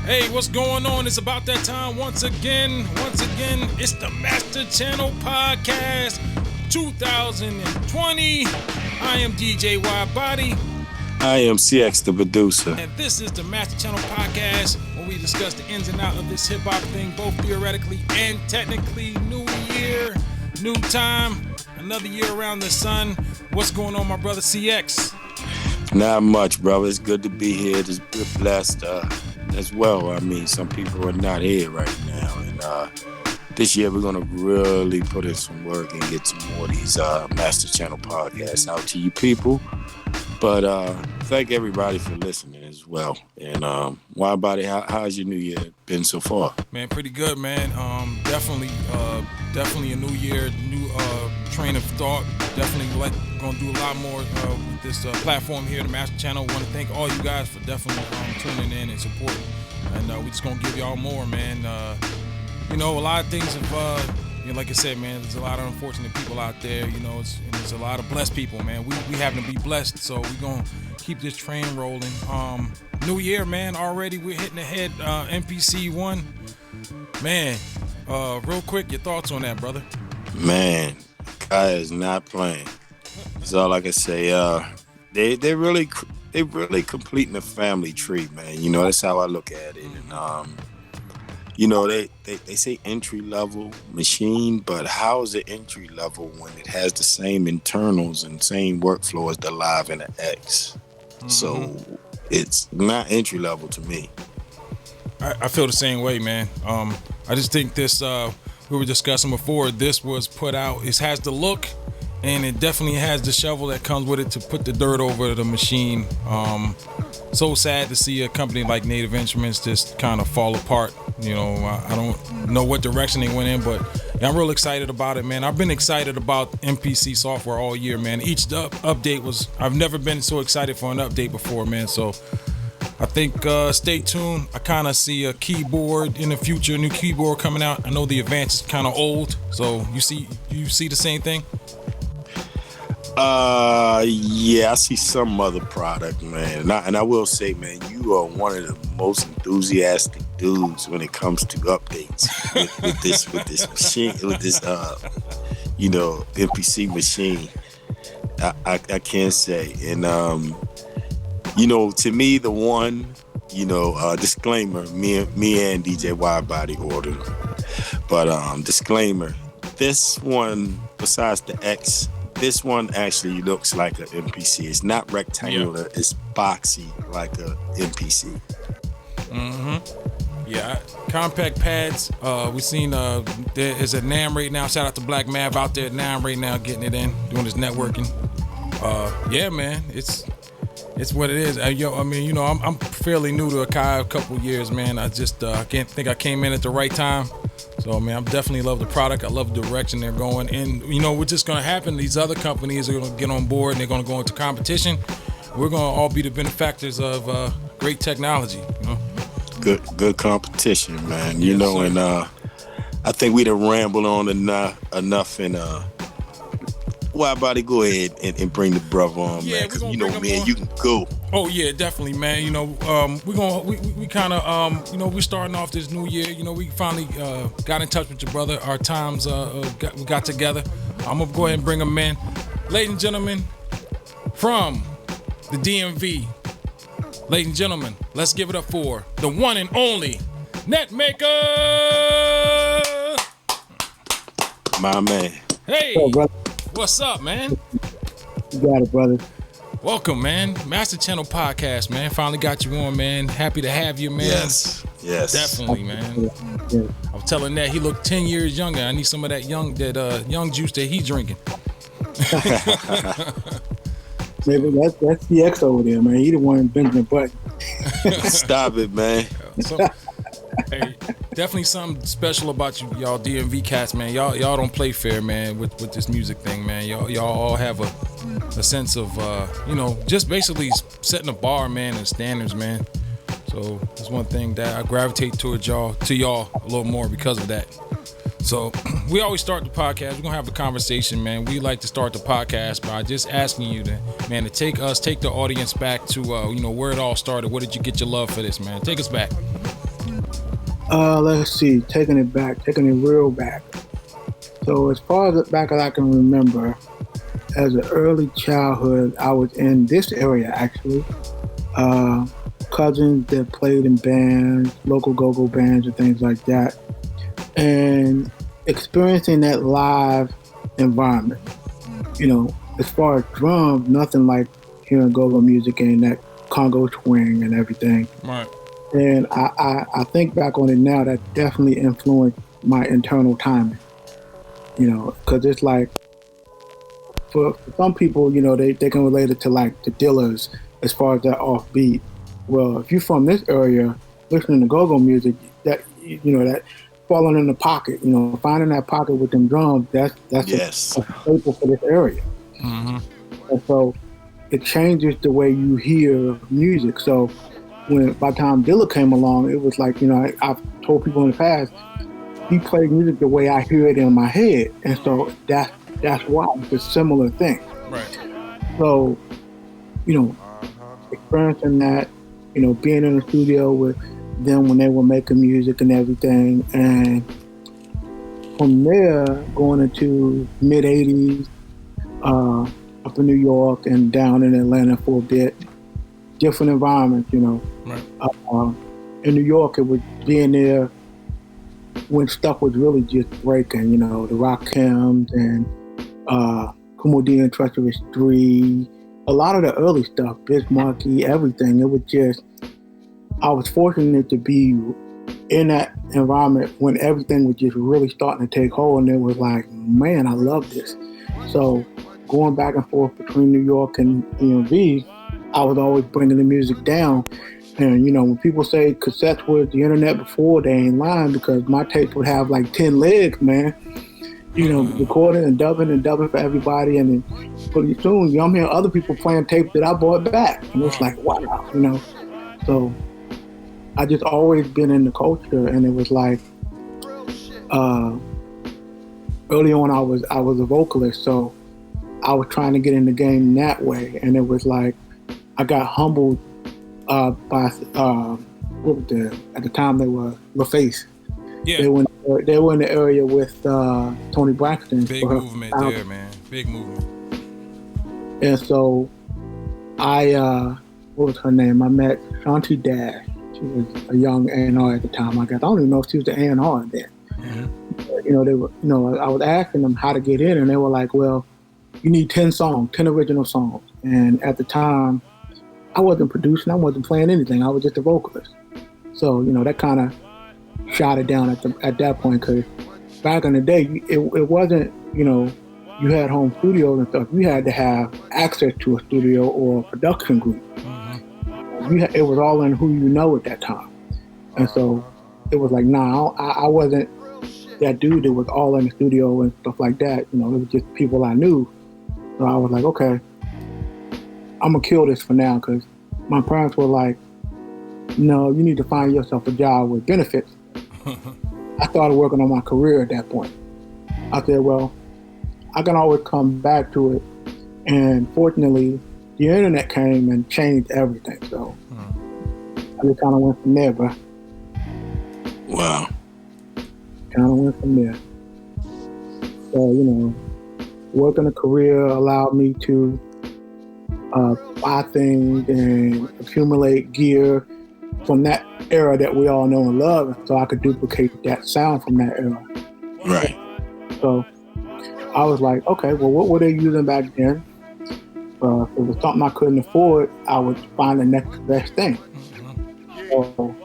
Hey, what's going on? It's about that time once again. It's the Master Channel Podcast 2020. I am DJ Y-Body. I am CX, the producer. And this is the Master Channel Podcast, where we discuss the ins and outs of this hip-hop thing, both theoretically and technically. New year, new time, another year around the sun. What's going on, my brother CX? Not much, brother. It's good to be here. Just blessed as well. I mean, some people are not here right now. And this year we're going to really put in some work and get some more of these Master Channel podcasts out to you people. But thank everybody for listening as well. And Y-Body, how's your new year been so far? Man, pretty good, man. Definitely a new year, new train of thought. Definitely going to do a lot more with this platform here, the Master Channel. Want to thank all you guys for definitely tuning in and supporting. And we're just going to give y'all more, man. A lot of things have... like I said, man, there's a lot of unfortunate people out there, and there's a lot of blessed people, man. We happen to be blessed, so we're going to keep this train rolling. New year, man, already we're hitting ahead, NPC1. Man, real quick, your thoughts on that, brother? Man, guy is not playing. That's all I can say. They really completing the family tree, man. That's how I look at it. And they say entry level machine, but how is it entry level when it has the same internals and same workflow as the Live and the X? Mm-hmm. So it's not entry level to me. I feel the same way, man. I just think this, we were discussing before, this was put out, it has the look and it definitely has the shovel that comes with it to put the dirt over the machine. So sad to see a company like Native Instruments just kind of fall apart. I don't know what direction they went in, but I'm real excited about it, man. I've been excited about MPC software all year, man. Each update was, I've never been so excited for an update before, man. So I think stay tuned. I kind of see a keyboard in the future, a new keyboard coming out. I know the Advance is kind of old, so you see the same thing? Yeah, I see some other product, man. And I will say, man, you are one of the most enthusiastic dudes when it comes to updates with this machine, with this MPC machine. I can't say. And to me, the one, disclaimer, me and DJ Y-Body ordered. But disclaimer, this one, besides the X, this one actually looks like an MPC. It's not rectangular. It's boxy like a MPC. Mm-hmm. Yeah, compact pads. We seen there is a NAM right now. Shout out to Black Mav out there at NAM right now, getting it in, doing his networking. Yeah, man, it's what it is. I'm fairly new to Akai, a couple years, man. I just can't think I came in at the right time. So, man, I definitely love the product. I love the direction they're going. And, what's just going to happen, these other companies are going to get on board and they're going to go into competition. We're going to all be the benefactors of great technology, Good competition, man. And I think we done rambled on enough and Y-Body, go ahead and bring the brother on, man, because man, you can go. Oh yeah, definitely, man. We kind of we're starting off this new year. We finally got in touch with your brother. Our times we got together. I'm gonna go ahead and bring him in, ladies and gentlemen, from the DMV. Ladies and gentlemen, let's give it up for the one and only NETM8KR. My man. Hey. Hey, brother. What's up, man? You got it, brother. Welcome, man. Master Channel Podcast, man. Finally got you on, man. Happy to have you, man. Yes. Definitely, man. I was telling that he looked 10 years younger. I need some of that young juice that he's drinking. Maybe that's the X over there, man. He the one bending the butt. Stop it, man. Hey, definitely something special about y'all DMV cats, man. Y'all don't play fair, man, with this music thing, man. Y'all all have a sense of just basically setting a bar, man, and standards, man. So that's one thing that I gravitate towards y'all a little more because of that. So we always start the podcast. We're gonna have a conversation, man. We like to start the podcast by just asking you to take the audience back to where it all started. Where did you get your love for this, man? Take us back. Let's see, taking it real back. So as far as back as I can remember, as an early childhood, I was in this area actually. Cousins that played in bands, local go-go bands and things like that, and experiencing that live environment. As far as drums, nothing like hearing go-go music and that Congo swing and everything. Right. And I think back on it now, that definitely influenced my internal timing. Because it's like, for some people, they can relate it to like the Dillers as far as that offbeat. Well, if you're from this area, listening to go-go music, that that falling in the pocket, finding that pocket with them drums, that's Yes. a staple for this area. Mm-hmm. And so it changes the way you hear music. So by the time Dilla came along, it was like, I've told people in the past, he played music the way I hear it in my head. And so that's why it's a similar thing. Right. So, experiencing that, being in the studio with them when they were making music and everything. And from there, going into mid 80s, up in New York and down in Atlanta for a bit, different environments, Right. In New York, it was being there when stuff was really just breaking, the Rakims and Kumo D and Treacherous 3, a lot of the early stuff, Bismarcky, everything. It was just, I was fortunate to be in that environment when everything was just really starting to take hold, and it was like, man, I love this. So going back and forth between New York and DMV, I was always bringing the music down. And, when people say cassettes was the internet before, they ain't lying, because my tape would have like 10 legs, man. Recording and dubbing for everybody. And then pretty soon, I'm hearing other people playing tapes that I bought back. And it's like, wow, So I just always been in the culture, and it was like, early on I was a vocalist, so I was trying to get in the game that way. And it was like, I got humbled by what was at the time they were LaFace. Yeah. They were in the area with Tony Braxton. Big movement there, man. Big movement. And so what was her name? I met Shanti Dash. She was a young A&R at the time. I don't even know if she was the A&R then. Mm-hmm. They were, I was asking them how to get in, and they were like, well, you need 10 original songs. And at the time, I wasn't producing, I wasn't playing anything. I was just a vocalist. So, that kind of shot it down at that point, because back in the day, it wasn't, you had home studios and stuff. You had to have access to a studio or a production group. Mm-hmm. It was all in who at that time. And so it was like, nah, I wasn't that dude that was all in the studio and stuff like that. It was just people I knew. So I was like, okay, I'm gonna kill this for now, because my parents were like, no, you need to find yourself a job with benefits. I started working on my career at that point. I said, well, I can always come back to it. And fortunately, the internet came and changed everything. So I just kind of went from there, bro. Wow. Kind of went from there. So, working a career allowed me to buy things and accumulate gear from that era that we all know and love, so I could duplicate that sound from that era. Right. So I was like, okay, well, what were they using back then? If it was something I couldn't afford, I would find the next best thing. So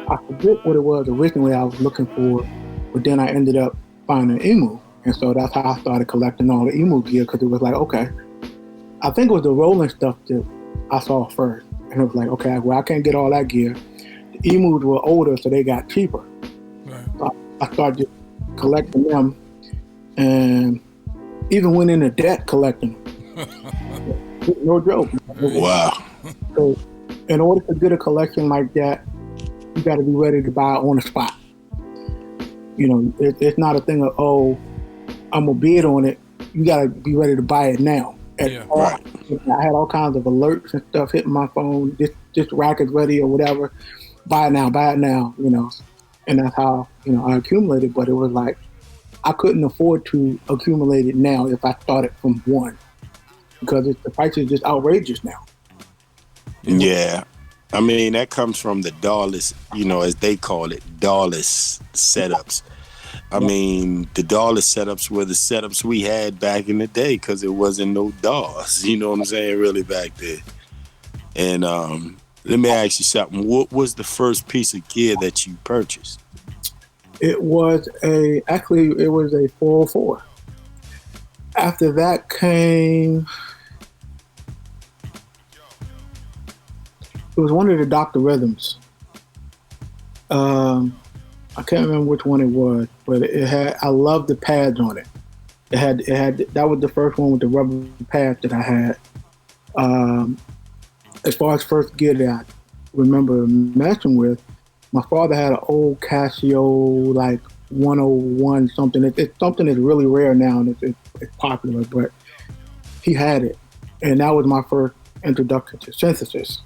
I forget what it was originally I was looking for, but then I ended up finding Emu. And so that's how I started collecting all the Emu gear, because it was like, okay, I think it was the rolling stuff that I saw first. And it was like, okay, well, I can't get all that gear. The Emus were older, so they got cheaper. Right. So I started just collecting them, and even went into debt collecting them. No joke. Wow. So in order to get a collection like that, you got to be ready to buy on the spot. It's not a thing of, oh, I'm going to bid on it. You got to be ready to buy it now. Yeah, right. I had all kinds of alerts and stuff hitting my phone. This rack is ready or whatever. Buy it now. and that's how I accumulated. But it was like I couldn't afford to accumulate it now if I started from one, because the price is just outrageous now. Yeah. I mean, that comes from the DAWless, as they call it, DAWless setups. I mean, the DAWless setups were the setups we had back in the day because it wasn't no DAWs, you know what I'm saying, really back then. And let me ask you something. What was the first piece of gear that you purchased? It was a 404. After that came, it was one of the Dr. Rhythms. I can't remember which one it was, but I loved the pads on it. It had that was the first one with the rubber pads that I had. As far as first gear that I remember messing with, my father had an old Casio, like 101 something. It's something that's really rare now, and it's popular, but he had it. And that was my first introduction to synthesis.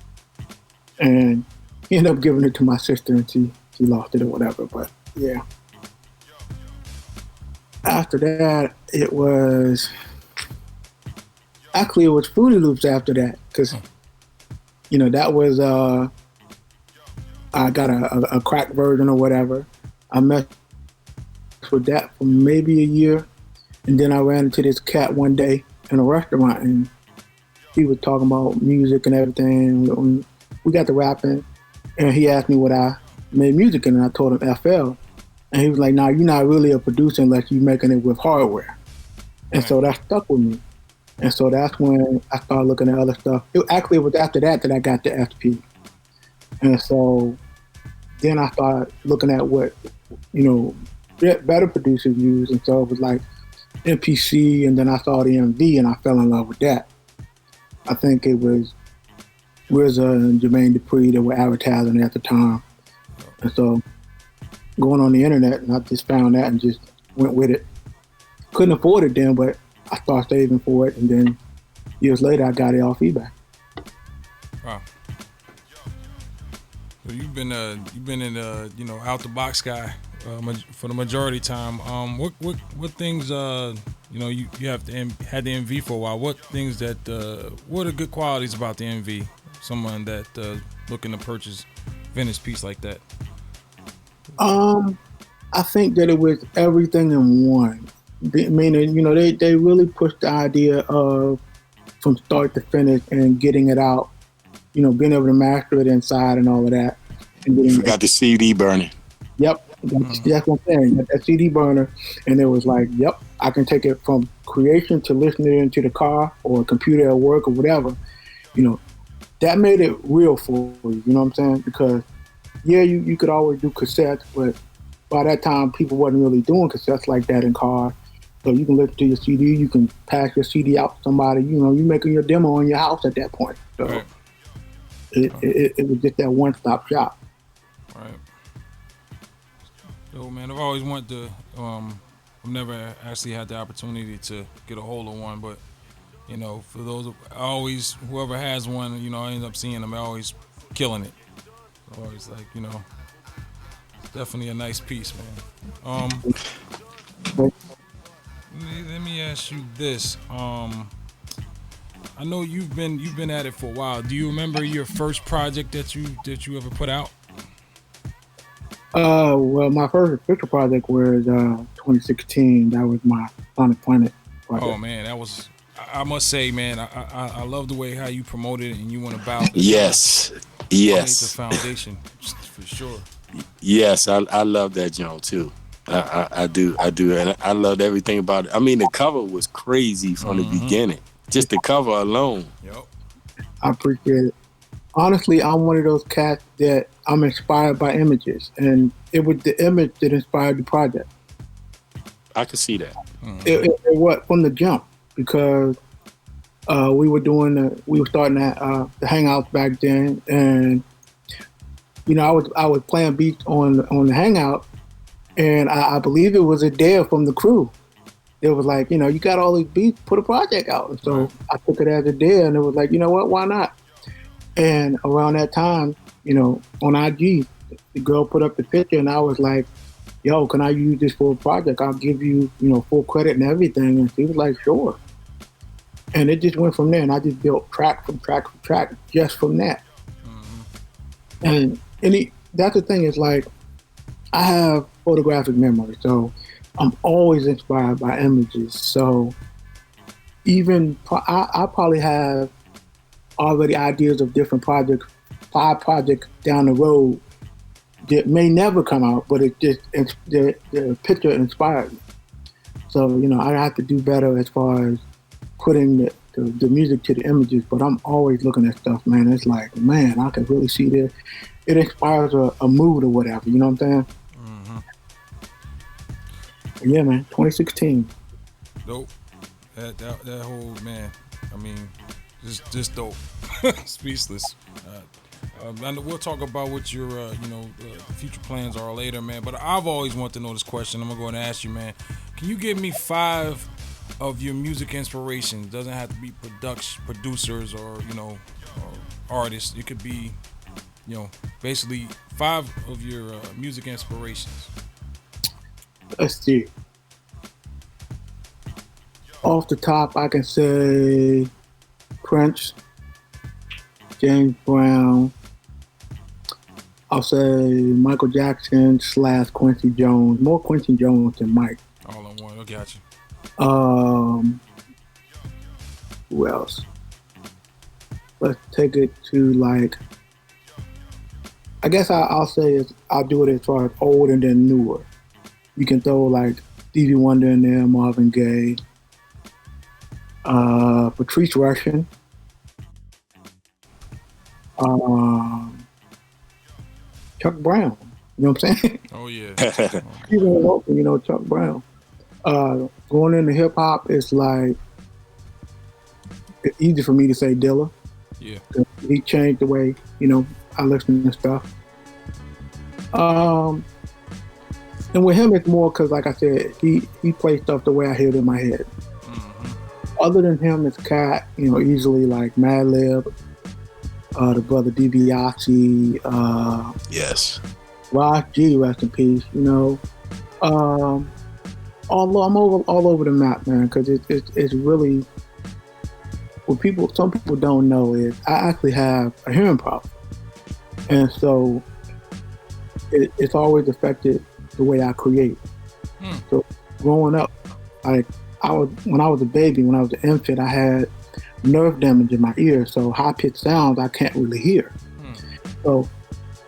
And he ended up giving it to my sister, and she lost it or whatever, but yeah. After that, it was Fruity Loops after that, because that was I got a crack version or whatever. I messed with that for maybe a year, and then I ran into this cat one day in a restaurant, and he was talking about music and everything. We got to rapping, and he asked me what I made music in, and I told him FL, and he was like, "Nah, you're not really a producer unless you're making it with hardware." And so that stuck with me, and so that's when I started looking at other stuff. It was after that I got the SP, and so then I started looking at what better producers use, and so it was like MPC, and then I saw the MV, and I fell in love with that. I think it was RZA and Jermaine Dupri that were advertising at the time. And so going on the internet, and I just found that and just went with it. Couldn't afford it then, but I started saving for it, and then years later I got it off eBay. Wow. So you've been in out the box guy for the majority time. What things you have had the MV for a while. What things what are good qualities about the MV? Someone that looking to purchase vintage piece like that. I think that it was everything in one. Meaning, they really pushed the idea of from start to finish and getting it out, being able to master it inside and all of that. And you forgot the CD burner. Yep, that's what I'm saying. That CD burner, and it was like, yep, I can take it from creation to listening to the car or a computer at work or whatever. That made it real for you. You know what I'm saying? Because yeah, you could always do cassettes, but by that time, people wasn't really doing cassettes like that in cars. So you can listen to your CD, you can pass your CD out to somebody. You're making your demo in your house at that point. So right. It was just that one-stop shop. Right. So man, I've always wanted to. I've never actually had the opportunity to get a hold of one, but for those, whoever has one, I end up seeing them. They're always killing it. Always like, it's definitely a nice piece, man. Let me ask you this. I know you've been at it for a while. Do you remember your first project that you ever put out? Well, my first official project was 2016. That was my Sonic Planet project. Oh man, that was. I must say, man, I love the way how you promoted it and you went about it. Yes. The foundation, for sure. Yes, I love that joint too. I do, and I loved everything about it. I mean, the cover was crazy from the beginning. Just the cover alone. Yep. I appreciate it. Honestly, I'm one of those cats that I'm inspired by images, and it was the image that inspired the project. I could see that. It was from the jump, because we were starting the Hangouts back then, and I was playing beats on the Hangout, and I believe it was Adair from the crew. It was like, you got all these beats, put a project out. And so I took it as Adair, and it was like, you know what, why not? And around that time, on IG, the girl put up the picture, and I was like, "Yo, can I use this for a project? I'll give you, full credit and everything." And she was like, "Sure." And it just went from there, and I just built track from track from track just from that. And that's the thing, is like, I have photographic memory, so I'm always inspired by images. So even I probably have already ideas of different projects, 5 projects down the road that may never come out, but the picture inspired me. So, I have to do better as far as putting the music to the images, but I'm always looking at stuff, man. It's like, man, I can really see this. It inspires a mood or whatever, you know what I'm saying? Yeah, man, 2016. Dope. That whole, man, I mean, just dope. Speechless. And we'll talk about what your, future plans are later, man. But I've always wanted to know this question. I'm going to ask you, man. Can you give me 5 of your music inspirations? Doesn't have to be producers or, or artists. It could be, basically 5 of your music inspirations. Let's see. Off the top, I can say Prince, James Brown. I'll say Michael Jackson / Quincy Jones. More Quincy Jones than Mike. All in one. I got you. Who else? Let's take it to, like, I guess I'll say I'll do it as far as old and then newer. You can throw like Stevie Wonder in there, Marvin Gaye, Patrice Rushen, Chuck Brown. You know what I'm saying? Oh yeah. Even local, Chuck Brown. Going into hip hop, it's like it's easy for me to say Dilla. Yeah. He changed the way I listen to stuff. And with him, it's more because, like I said, he plays stuff the way I hear it in my head. Other than him, it's cat, easily like Madlib, the brother DiBiase, Yes. Rock G, rest in peace. I'm all over the map, man, because it's really what some people don't know is I actually have a hearing problem, and so it's always affected the way I create. So growing up, when I was a baby, when I was an infant, I had nerve damage in my ear, so high-pitched sounds I can't really hear. So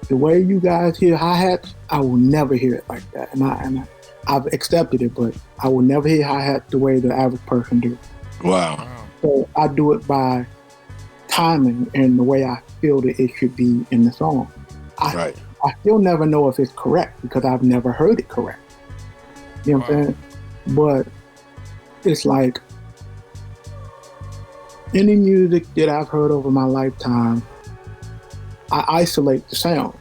the way you guys hear hi-hats, I will never hear it like that, and I've accepted it, but I will never hear hi-hats the way the average person do. Wow. So I do it by timing and the way I feel that it should be in the song. Right. I still never know if it's correct because I've never heard it correct. You know what I'm saying? But it's like any music that I've heard over my lifetime, I isolate the sound.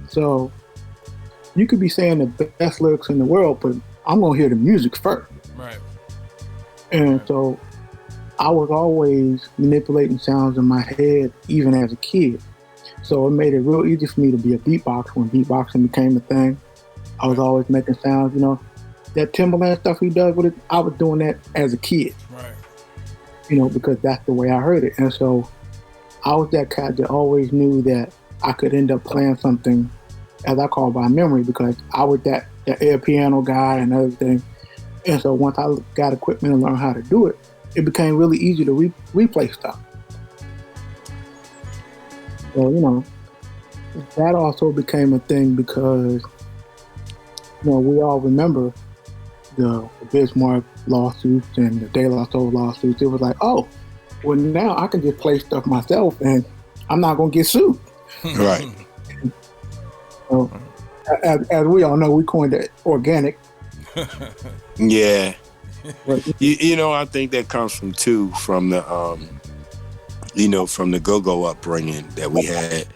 So you could be saying the best lyrics in the world, but I'm going to hear the music first. Right. And so I was always manipulating sounds in my head, even as a kid. So it made it real easy for me to be a beatboxer when beatboxing became a thing. I was always making sounds, That Timberland stuff he does with it, I was doing that as a kid. Right. Because that's the way I heard it. And so I was that cat that always knew that I could end up playing something, as I call by memory, because I was that air piano guy and everything. And so once I got equipment and learned how to do it, it became really easy to replay stuff. So, that also became a thing because, we all remember the Bismarck lawsuits and the De La Soul lawsuits. It was like, oh, well, now I can just play stuff myself and I'm not going to get sued. Right. So, as we all know, we coined it organic. Yeah. But, I think that comes from the from the go-go upbringing that we had,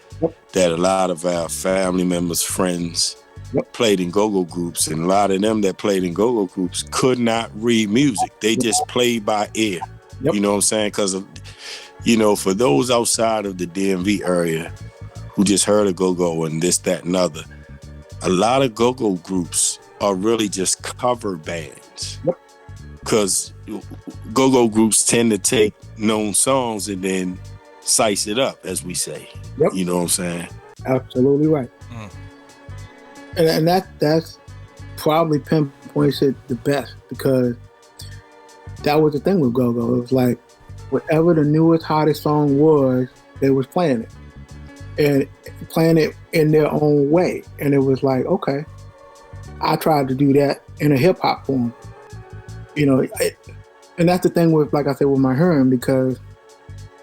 that a lot of our family members, friends played in go-go groups, and a lot of them that played in go-go groups could not read music. They just played by ear. You know what I'm saying? Because, for those outside of the DMV area who just heard of go-go and this, that, and other, a lot of go-go groups are really just cover bands. Yep. Because go-go groups tend to take known songs and then size it up, as we say. Yep. You know what I'm saying? Absolutely right. And that's probably pinpoints it the best, because that was the thing with go-go. It was like whatever the newest, hottest song was, they was playing it. And playing it in their own way. And it was like, okay, I tried to do that in a hip-hop form. You know, and that's the thing with, like I said, with my hearing, because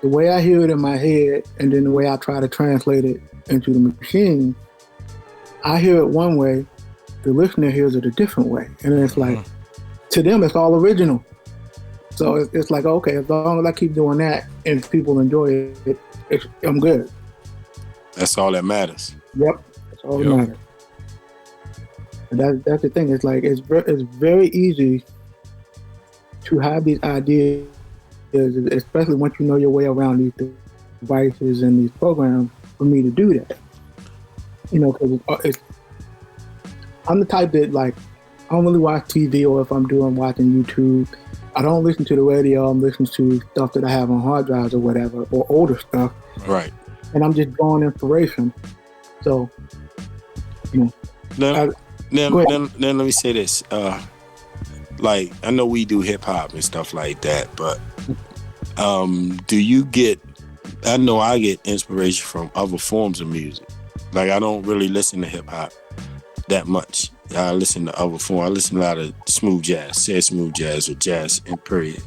the way I hear it in my head and then the way I try to translate it into the machine, I hear it one way, the listener hears it a different way. And it's like, to them, it's all original. So it's like, okay, as long as I keep doing that and people enjoy it, I'm good. That's all that matters. Yep, that's all that matters. And that's the thing. It's like it's very easy to have these ideas, especially once you know your way around these devices and these programs, for me to do that. You know, because I'm the type that, like, I don't really watch TV, or if I'm watching YouTube, I don't listen to the radio. I'm listening to stuff that I have on hard drives or whatever, or older stuff. Right. And I'm just drawing inspiration. So, you know. Then let me say this. Like, I know we do hip hop and stuff like that, but do you get, I know I get inspiration from other forms of music. Like, I don't really listen to hip hop that much. I listen to other forms. I listen to a lot of smooth jazz, say smooth jazz or jazz in period.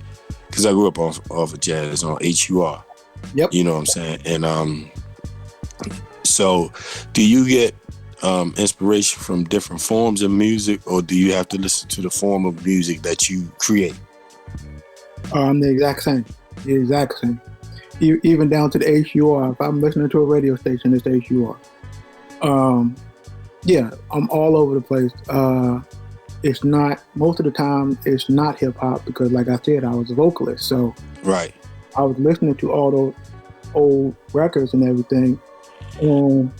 Because I grew up off of jazz on HUR. Yep. You know what I'm saying? And so do you get inspiration from different forms of music, or do you have to listen to the form of music that you create? The exact same. The exact same. Even down to the HUR. If I'm listening to a radio station, it's HUR. Yeah, I'm all over the place. It's not, most of the time, it's not hip hop, because, like I said, I was a vocalist. So right, I was listening to all those old records and everything. And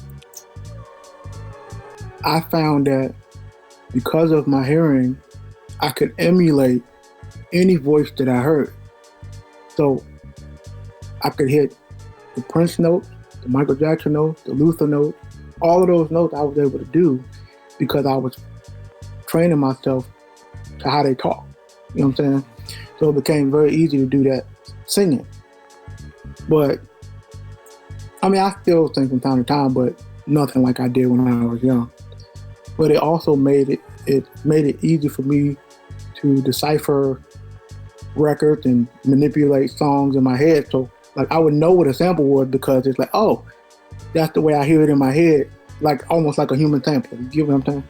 I found that because of my hearing, I could emulate any voice that I heard. So I could hit the Prince note, the Michael Jackson note, the Luther note, all of those notes I was able to do because I was training myself to how they talk. You know what I'm saying? So it became very easy to do that singing. But, I mean, I still sing from time to time, but nothing like I did when I was young. But it also made it easy for me to decipher records and manipulate songs in my head. So, like, I would know what a sample was, because it's like, oh, that's the way I hear it in my head, like almost like a human sample. You get what I'm saying?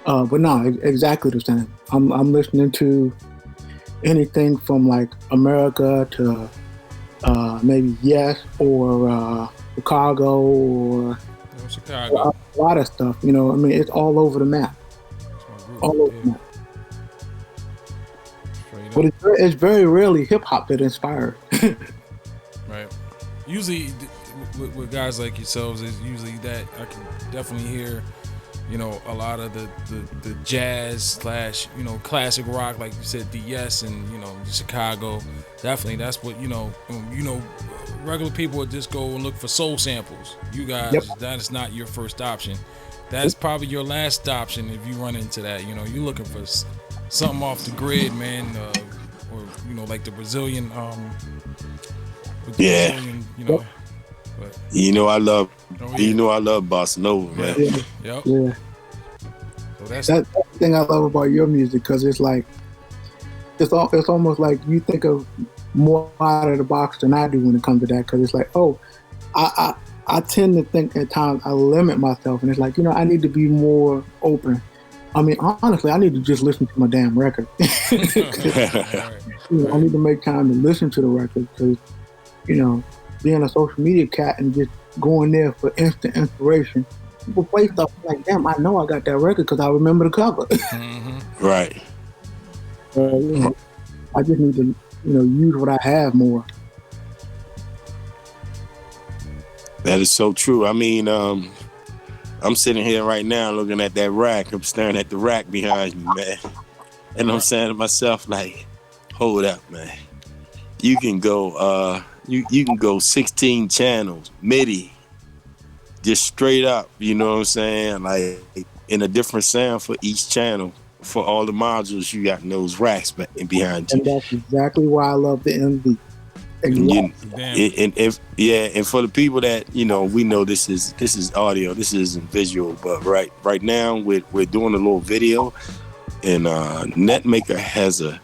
But no, exactly the same. I'm listening to anything from like America to maybe Yes or Chicago or Chicago. A lot of stuff. You know, I mean, it's all over the map. All over the map. But it's very rarely hip hop that inspires. Right. Usually, with guys like yourselves, it's usually that I can definitely hear, you know, a lot of the jazz / you know, classic rock, like you said, DS and, you know, Chicago. Definitely, that's what, you know, regular people would just go and look for soul samples. You guys, that is not your first option. That's probably your last option if you run into that. You know, you're looking for something off the grid, man, or, you know, like the Brazilian, Brazilian, you know. But, you know, I love bossa nova, man. Yeah. Yep. Yeah. So that's the thing I love about your music, because it's like, it's almost like you think of more out of the box than I do when it comes to that, because it's like, oh, I tend to think at times I limit myself, and it's like, you know, I need to be more open. I mean, honestly, I need to just listen to my damn record. You know, I need to make time to listen to the record, because, you know, being a social media cat and just going there for instant inspiration, people play stuff like, damn, I know I got that record because I remember the cover. Right. You know, I just need to, you know, use what I have more. That is so true. I mean, I'm sitting here right now looking at that rack. I'm staring at the rack behind me, man. And I'm saying to myself, like, hold up, man. You can go you can go 16 channels, MIDI, just straight up, you know what I'm saying? Like in a different sound for each channel. For all the modules you got in those racks behind you. And that's exactly why I love the MV. And for the people that, you know, we know this is audio, this isn't visual, but right now we're doing a little video, and NETM8KR has a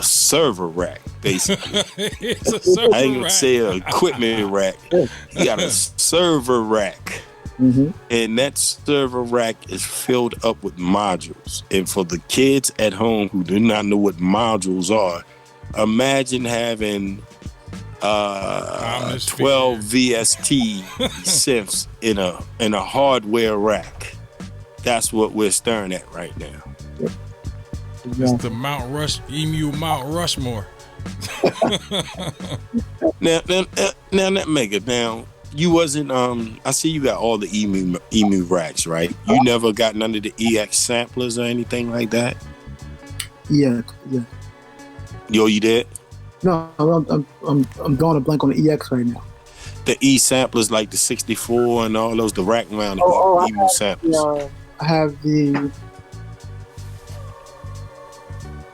server rack, basically. It's a server I ain't gonna rack. say an equipment rack. You got a server rack. Mm-hmm. And that server rack is filled up with modules. And for the kids at home who do not know what modules are, imagine having 12 VST synths in a hardware rack. That's what we're staring at right now. It's the Mount Rushmore. Now, NETM8KR, now you wasn't I see you got all the EMU racks, right? You never got none of the EX samplers or anything like that? Yeah. Yo, you did? No, I'm drawing a blank on the EX right now. The E samplers like the 64 and all those, the rack mounted EMU samplers. I have the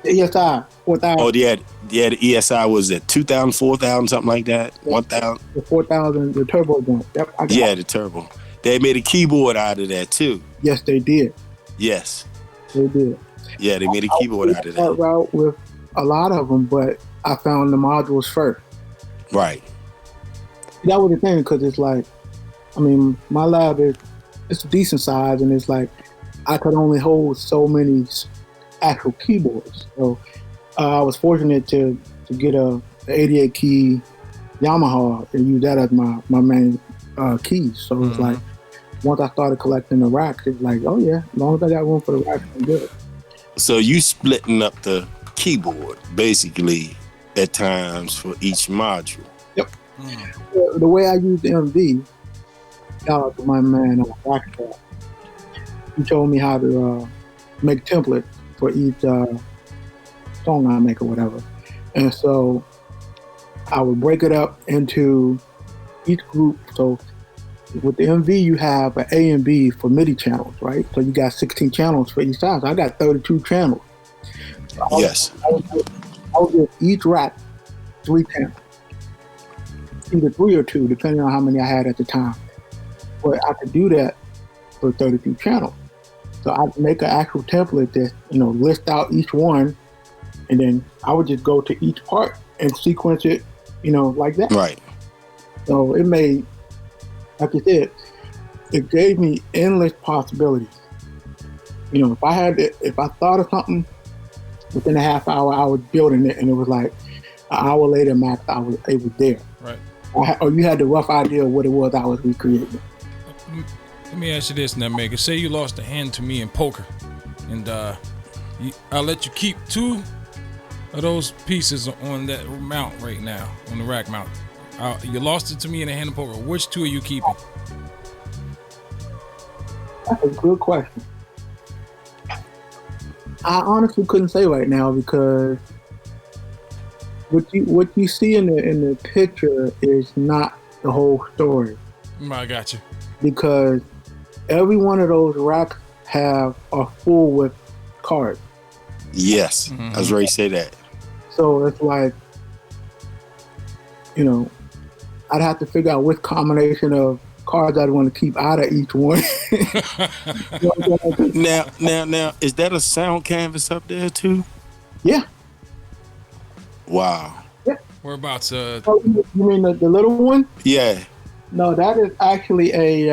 ESI 4000. Oh, yeah, the ESI was at 2,000, 4,000, something like that. 1,000. The 4000, the turbo joint. Yep, I got it. The turbo. They made a keyboard out of that too. Yes, they did. Yes. They did. Yeah, they made a keyboard out of that. Route with a lot of them, but I found the modules first. Right. That was the thing, because it's like, I mean, my lab it's a decent size, and it's like I could only hold so many actual keyboards. So I was fortunate to get a 88 key Yamaha and use that as my main key. So it's like, once I started collecting the racks, it's like, oh yeah, as long as I got room for the racks, I'm good. So you splitting up the keyboard basically at times for each module. Yep. The way I use the MV, shout out to my man on Backtrack. He told me how to make templates for each song I make or whatever. And so I would break it up into each group. So with the MV, you have an A and B for MIDI channels, right? So you got 16 channels for each side. So I got 32 channels. So Yes. I would give each rack 3 channels. Either 3 or 2, depending on how many I had at the time. But I could do that for 32 channels. So I'd make an actual template that, list out each one, and then I would just go to each part and sequence it, like that. Right. So it made, like you said, it gave me endless possibilities. If I thought of something, within a half hour, I was building it, and it was like an hour later, max, it was there. Right. Or you had the rough idea of what it was I was recreating. Let me ask you this, NETM8KR. Say you lost a hand to me in poker, and I'll let you keep 2 of those pieces on that mount right now, on the rack mount. You lost it to me in a hand of poker. Which 2 are you keeping? That's a good question. I honestly couldn't say right now, because what you see in the picture is not the whole story. I got you. Because every one of those racks are full with cards. Yes. I was ready to say that. So it's like, I'd have to figure out which combination of cards I'd want to keep out of each one. Now, is that a sound canvas up there too? Yeah. Wow. Yeah. Whereabouts? Oh, you mean the little one? Yeah. No, that is actually a...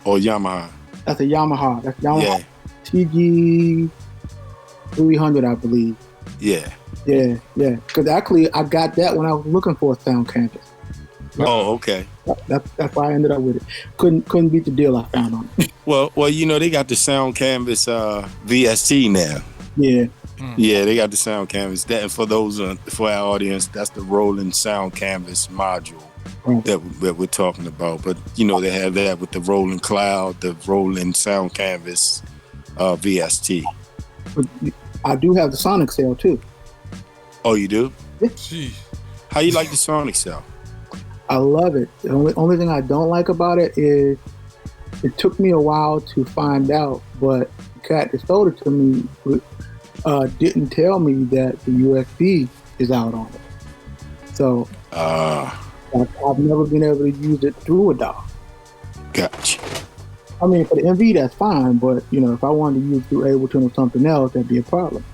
Yamaha. That's a Yamaha. That's Yamaha Yeah. TG 300, I believe. Yeah. Yeah. Because actually, I got that when I was looking for a sound canvas. Oh, okay. That's why I ended up with it. Couldn't beat the deal I found on it. Well, they got the sound canvas VST now. Yeah. Yeah, they got the sound canvas. That, for those for our audience, that's the rolling sound canvas module. Right. that we're talking about. But you know, they have that with the rolling cloud, the rolling sound canvas, VST. But I do have the Sonic Cell too. Oh, you do? Gee. How you like the Sonic Cell? I love it. The only thing I don't like about it is it took me a while to find out, but the cat that sold it to me didn't tell me that the USB is out on it. So I've never been able to use it through a DAW. Gotcha. I mean, for the MV, that's fine, but you know, if I wanted to use it through Ableton or something else, that'd be a problem.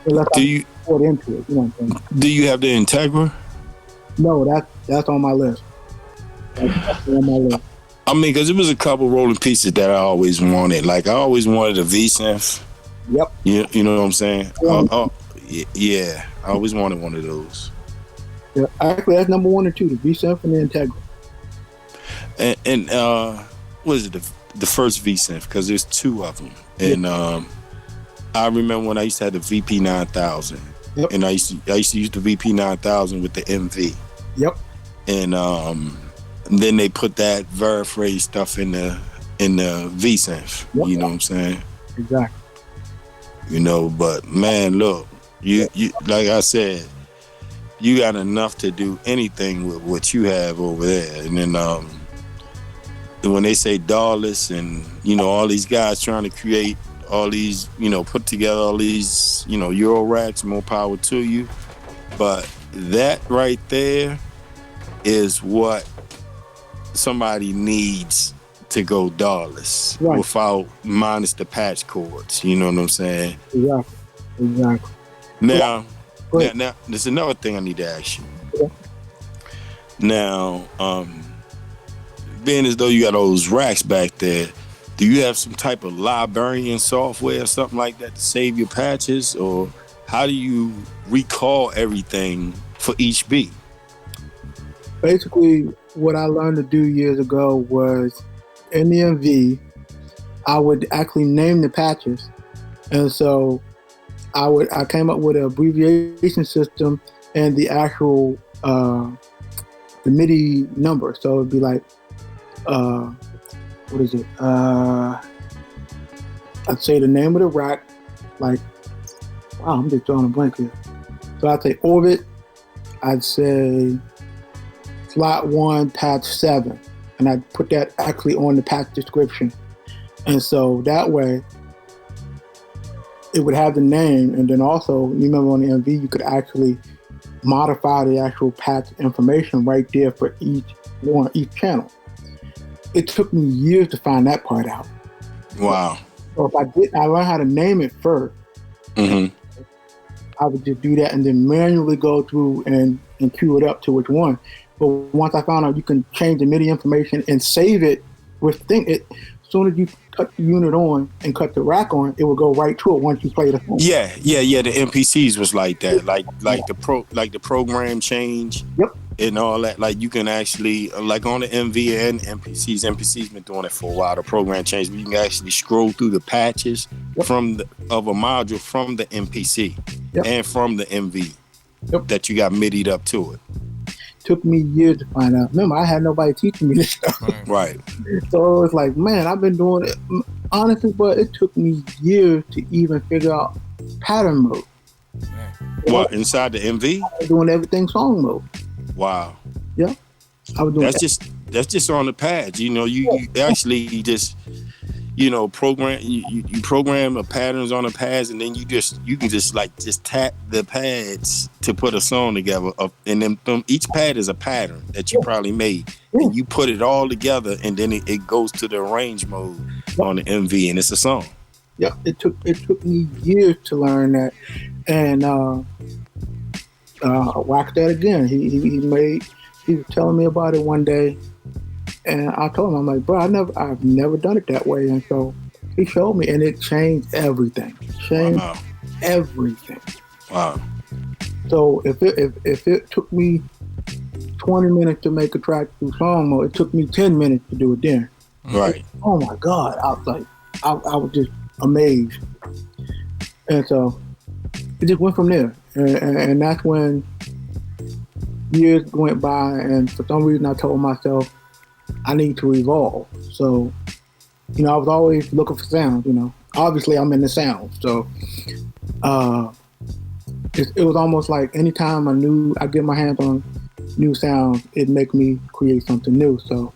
Unless Do I you put into it, you know what I'm saying? do you have the Integra? No, that's on my list. That's on my list. I mean, because it was a couple rolling pieces that I always wanted. Like I always wanted a V-Synth. Yep. You know what I'm saying? Yeah. Yeah, I always wanted one of those. Yeah, actually, that's number 1 and 2, the V-Synth and the Integra. And what is it? The first V-Synth, because there's 2 of them. And I remember when I used to have the VP9000. Yep. And I used to use the VP9000 with the MV. Yep. And then they put that Veriphrase stuff in the V-Synth. Yep. You know what I'm saying? Exactly. You know, but man, look, you like I said, you got enough to do anything with what you have over there. And then when they say DAWless and, you know, all these guys trying to create all these, you know, put together all these, you know, Euro racks, more power to you. But that right there is what somebody needs to go DAWless, right, without minus the patch cords. You know what I'm saying? Exactly. Now, there's another thing I need to ask you. Yeah. Now, being as though you got all those racks back there, do you have some type of librarian software or something like that to save your patches, or how do you recall everything for each beat? Basically, what I learned to do years ago was in the MV, I would actually name the patches. And so I came up with an abbreviation system and the actual the MIDI number. So it'd be like, what is it? I'd say the name of the rack, like, wow, I'm just drawing a blank here. So I'd say Orbit, I'd say slot 1, patch 7. And I'd put that actually on the patch description. And so that way, it would have the name, and then also, you remember on the MV, you could actually modify the actual patch information right there for each channel. It took me years to find that part out. Wow. So if I learned how to name it first. Mm-hmm. I would just do that and then manually go through and queue it up to which one. But once I found out you can change the MIDI information and save it with as soon as you cut the unit on and cut the rack on, it will go right to it once you play the song. Yeah. The MPCs was like that, like the program change. Yep. And all that. Like you can actually, like on the MV and MPC's been doing it for a while. The program change, you can actually scroll through the patches of a module from the MPC and from the MV that you got MIDI'd up to it. Took me years to find out. Remember, I had nobody teaching me this stuff. Right. So it's like, man, I've been doing it, honestly, but it took me years to even figure out pattern mode. What, inside the MV? I was doing everything song mode. Wow. Yeah. I was doing that's just on the pads. You know, you actually just, you know, program you program the patterns on the pads, and then you can just tap the pads to put a song together. And then each pad is a pattern that you probably made, and you put it all together, and then it goes to the arrange mode on the MV, and it's a song. Yeah, it took me years to learn that, and Wax that again. He was telling me about it one day, and I told him, I'm like, bro, I've never done it that way. And so he showed me, and it changed everything. Everything. Wow. So if it took me 20 minutes to make a track through song mode, it took me 10 minutes to do it then. Right. Oh my God. I was like, I was just amazed. And so it just went from there. And that's when years went by, and for some reason I told myself I need to evolve. So, I was always looking for sound. Obviously I'm in the sound, so it was almost like anytime I get my hands on new sounds, it make me create something new. So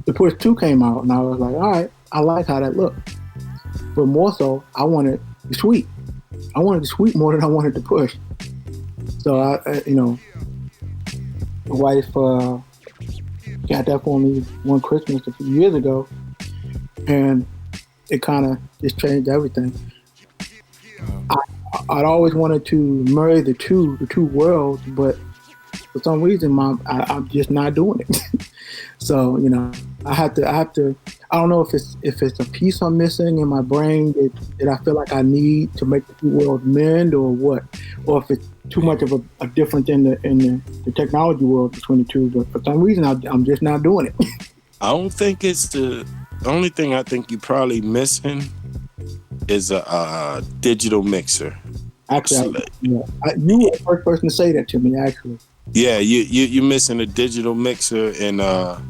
the Push 2 came out, and I was like, all right, I like how that looked. But more so, I wanted the Sweet. I wanted the Sweet more than I wanted the Push. So my wife got that for me one Christmas a few years ago, and it kind of just changed everything. I'd always wanted to marry the two worlds, but for some reason, I'm just not doing it. So I have to. I don't know if it's a piece I'm missing in my brain that I feel like I need to make the two worlds mend, or what, or if it's too much of a difference in the technology world between the two. But for some reason, I'm just not doing it. I don't think it's the only thing. I think you're probably missing is a digital mixer. Actually, you were the first person to say that to me. Actually, yeah, you're missing a digital mixer and a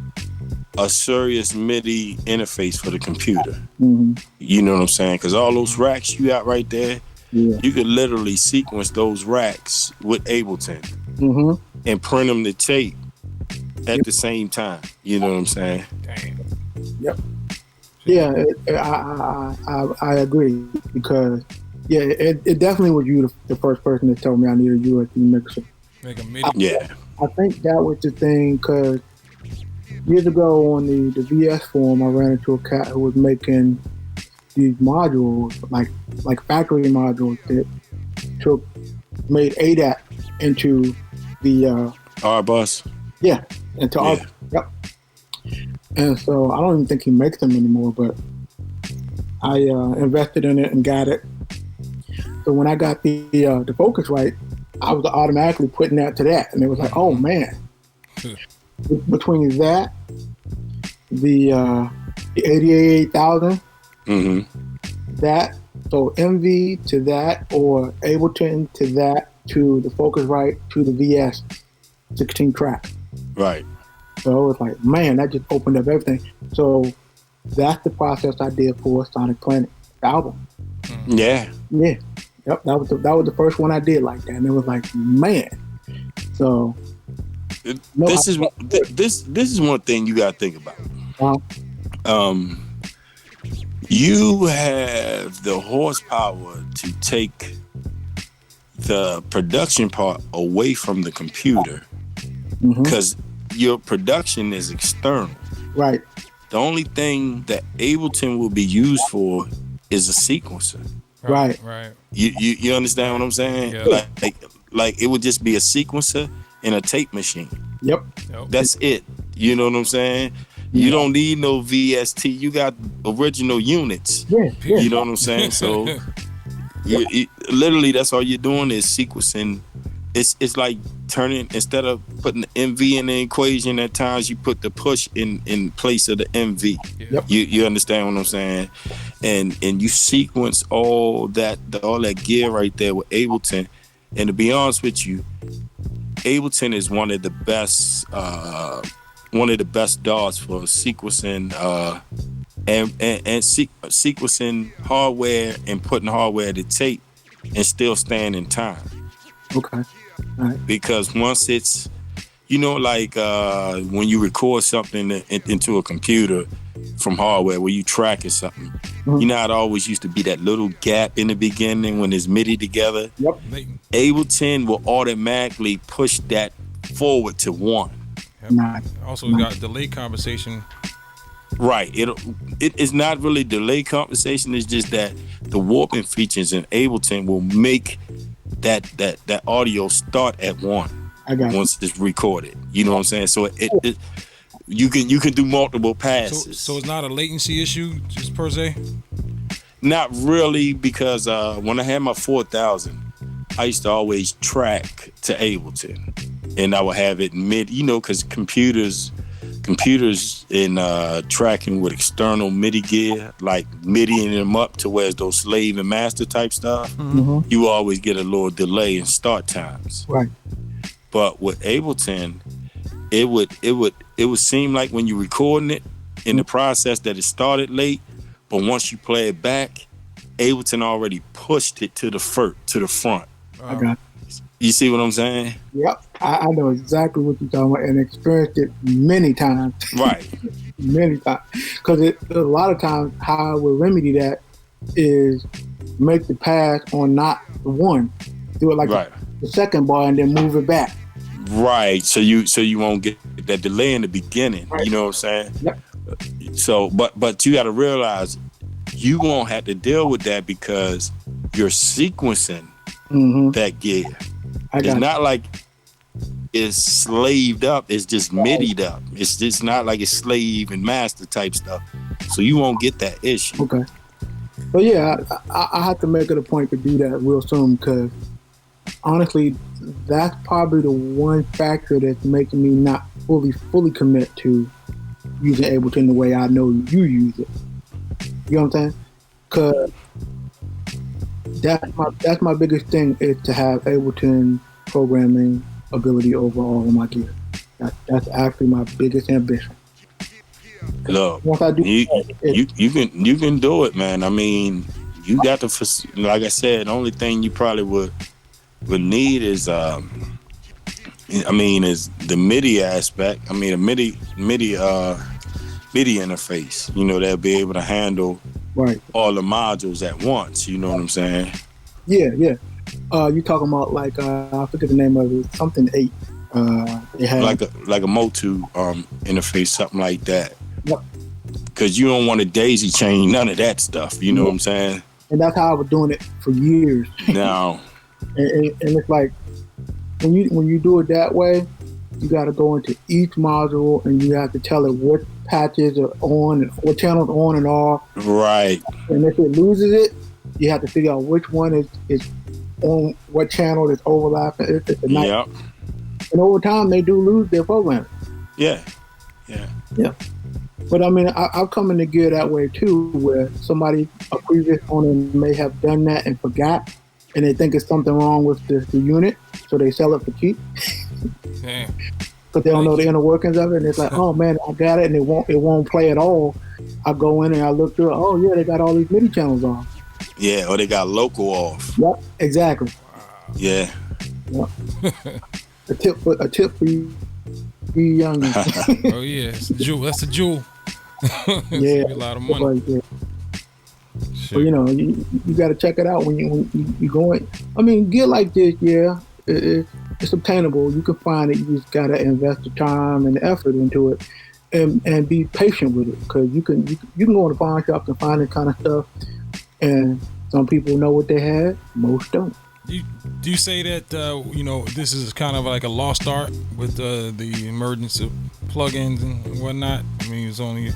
serious MIDI interface for the computer. Mm-hmm. You know what I'm saying? Because all those racks you got right there, you could literally sequence those racks with Ableton and print them to tape at the same time. You know what I'm saying? Damn. Yep. Yeah, I agree, because it definitely was you the first person that told me I needed a USB mixer. Make a MIDI. Yeah. I think that was the thing, because years ago on the VS forum, I ran into a cat who was making these modules, like factory modules that made ADAT into the R-Bus. Yeah, into R. Yep. And so I don't even think he makes them anymore, but I invested in it and got it. So when I got the Focusrite, I was automatically putting that to that, and it was like, oh man. Between that, the 88,000, that, so MV to that, or Ableton to that, to the Focusrite, to the VS 16 track. Right. So it was like, man, that just opened up everything. So that's the process I did for Sonic Planet album. Yeah. Yeah. Yep. That was the first one I did like that, and it was like, man. So this is one thing you got to think about. You have the horsepower to take the production part away from the computer, because your production is external. Right. The only thing that Ableton will be used for is a sequencer. Right. You understand what I'm saying? Yeah. Like it would just be a sequencer and a tape machine. Yep. That's it. You know what I'm saying? You don't need no VST. You got original units. Yeah. You know what I'm saying? So you literally, that's all you're doing is sequencing. It's like turning, instead of putting the MV in the equation, at times you put the push in place of the MV. Yep. You understand what I'm saying? And you sequence all that gear right there with Ableton. And to be honest with you, Ableton is one of the best DAWs for sequencing and sequencing hardware and putting hardware to tape and still staying in time. Okay. Right. Because once it's, like when you record something into a computer from hardware where you tracking something, you know how it always used to be that little gap in the beginning when it's MIDI together? Yep. Ableton will automatically push that forward to 1. Yep. Also, we got delay compensation. Right. It is not really delay compensation. It's just that the warping features in Ableton will make that audio start at 1. Once it's recorded. You know what I'm saying? So you can do multiple passes. So it's not a latency issue, just per se? Not really, because when I had my 4000, I used to always track to Ableton, and I would have it mid, because computers in tracking with external MIDI gear, like MIDIing them up to where it's those slave and master type stuff, you always get a little delay in start times. Right. But with Ableton, it would seem like when you're recording it in the process that it started late, but once you play it back, Ableton already pushed it to the front. I got You see what I'm saying? Yep. I know exactly what you're talking about and experienced it many times. Right. Many times. Because a lot of times how I would remedy that is make the pass on not the one. Do it like the second bar and then move it back. Right. So you won't get that delay in the beginning. Right. You know what I'm saying? Yep. So but you gotta realize you won't have to deal with that because you're sequencing that gear. It's not like it's slaved up, it's just midied up. It's just not like it's slave and master type stuff. So you won't get that issue. Okay. But yeah, I have to make it a point to do that real soon because honestly, that's probably the one factor that's making me not fully commit to using Ableton the way I know you use it. You know what I'm saying? Because that's my biggest thing is to have Ableton programming ability over all of my gear. That's actually my biggest ambition. Look, once I do you can do it, man. I mean, you got to, like I said, the only thing you probably would need is is the MIDI aspect. I mean, a MIDI interface. You know, they'll be able to handle all the modules at once. You know what I'm saying? Yeah. You talking about like I forget the name of it, something 8. It had like a Motu interface, something like that. Yep. Because you don't want to daisy chain none of that stuff. You know what I'm saying? And that's how I was doing it for years. No. and it's like when you do it that way, you got to go into each module and you have to tell it what patches are on and what channels on and off. Right. And if it loses it, you have to figure out which one is on what channel is overlapping. It's a night. And over time, they do lose their programming. Yeah. But I mean, I've come in the gear that way too, where a previous owner may have done that and forgot, and they think it's something wrong with the unit, so they sell it for cheap. Damn. But they don't know the inner workings of it, and it's like, oh man, I got it, and it won't play at all. I go in and I look through it. Oh yeah, they got all these MIDI channels on. Yeah, or they got local off. Yep, exactly. Yeah. Yep. A tip for you young. Oh yeah, it's a jewel. That's a jewel. Yeah, a lot of money. Right there. So you know, you got to check it out when you going. I mean, gear like this, it's obtainable. You can find it. You just got to invest the time and the effort into it, and be patient with it because you can go in the pawn shop and find this kind of stuff, and some people know what they had, most don't. Do you say that this is kind of like a lost art with the emergence of plugins and whatnot? I mean, there's only a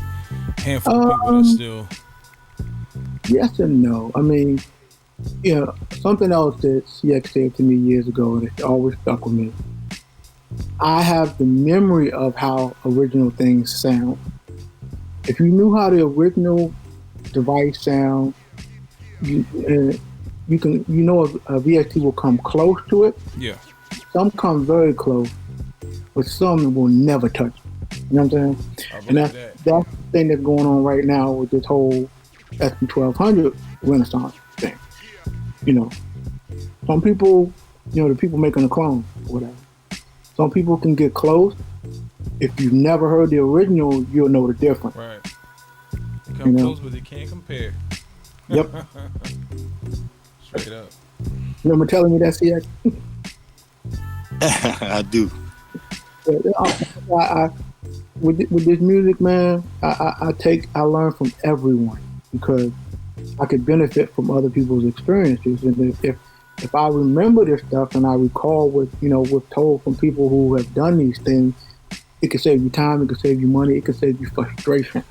handful of people that still. Yes and no. I mean, something else that CX said to me years ago, and it always stuck with me. I have the memory of how original things sound. If you knew how the original device sound, a VST will come close to it. Yeah. Some come very close, but some will never touch it. You know what I'm saying? And that's the thing that's going on right now with this whole SP1200 Renaissance thing. Some people, the people making a clone, whatever. Some people can get close. If you've never heard the original, you'll know the difference. Right. They come close, but they can't compare. Yep. Straight up. Remember telling me that, CX? I do. With this music, man, I learn from everyone because I could benefit from other people's experiences. And if I remember this stuff and I recall what's told from people who have done these things, it could save you time, it could save you money, it could save you frustration.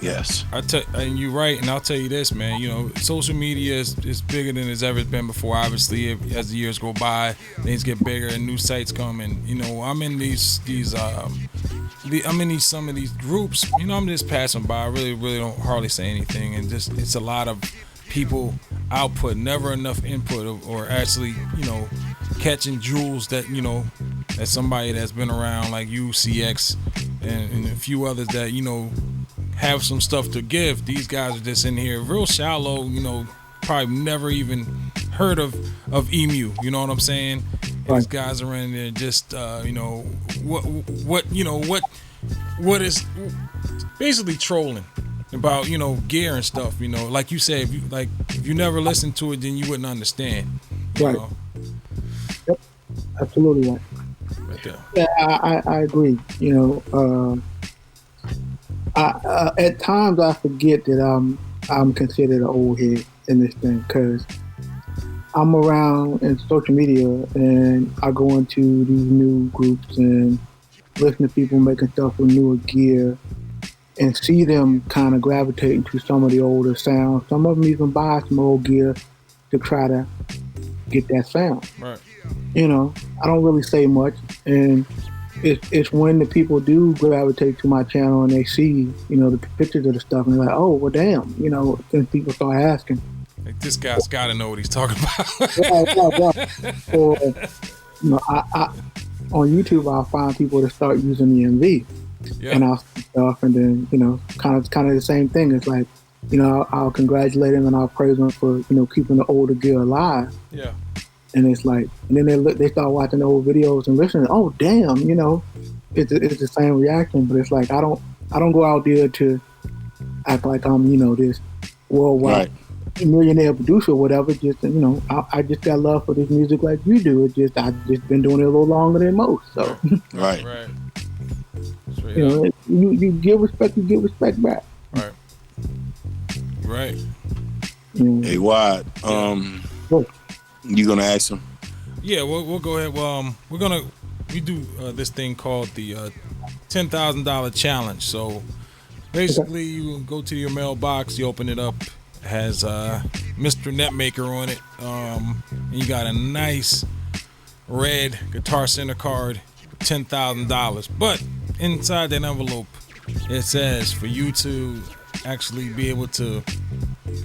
Yes. And you're right, and I'll tell you this, man. Social media is bigger than it's ever been before. Obviously, as the years go by, things get bigger and new sites come. And I'm in some of these groups. I'm just passing by. I really don't hardly say anything, and just it's a lot of people output, never enough input, or actually catching jewels that as somebody that's been around like you, CX, and a few others that, you know, have some stuff to give. These guys are just in here real shallow, you know, probably never even heard of Emu, you know what I'm saying? And these guys are in there just you know, what is basically trolling about, you know, gear and stuff, you know. Like you said, if you never listened to it, then you wouldn't understand, you know? Yep, absolutely right. Right there. Yeah, I agree. You know, at times I forget that I'm considered an old head in this thing, because I'm around in social media and I go into these new groups and listen to people making stuff with newer gear and see them kind of gravitating to some of the older sounds. Some of them even buy some old gear to try to get that sound. Right. You know, I don't really say much, and it's when the people do gravitate to my channel and they see, you know, the pictures of the stuff and they're like, oh, well, damn, you know, then people start asking. Like, this guy's got to know what he's talking about. Right. Or, you know, I on YouTube, I'll find people that start using the MV, and I'll see stuff, and then, you know, kind of the same thing. It's like, you know, I'll congratulate them and I'll praise them for, you know, keeping the older gear alive. Yeah. And it's like, and then they start watching the old videos and listening. Oh, damn, you know, it's the same reaction. But it's like, I don't go out there to act like I'm, you know, this worldwide millionaire producer or whatever. Just, you know, I just got love for this music like you do. It's just, I've just been doing it a little longer than most. So Right. You know, you give respect, you get respect back. Right. Hey, Wad, you gonna ask him? Yeah, we'll go ahead. Well, we do this thing called the $10,000 challenge. So basically, you go to your mailbox, you open it up, it has Mr. NETM8KR on it. And you got a nice red Guitar Center card, $10,000. But inside that envelope, it says for you to actually be able to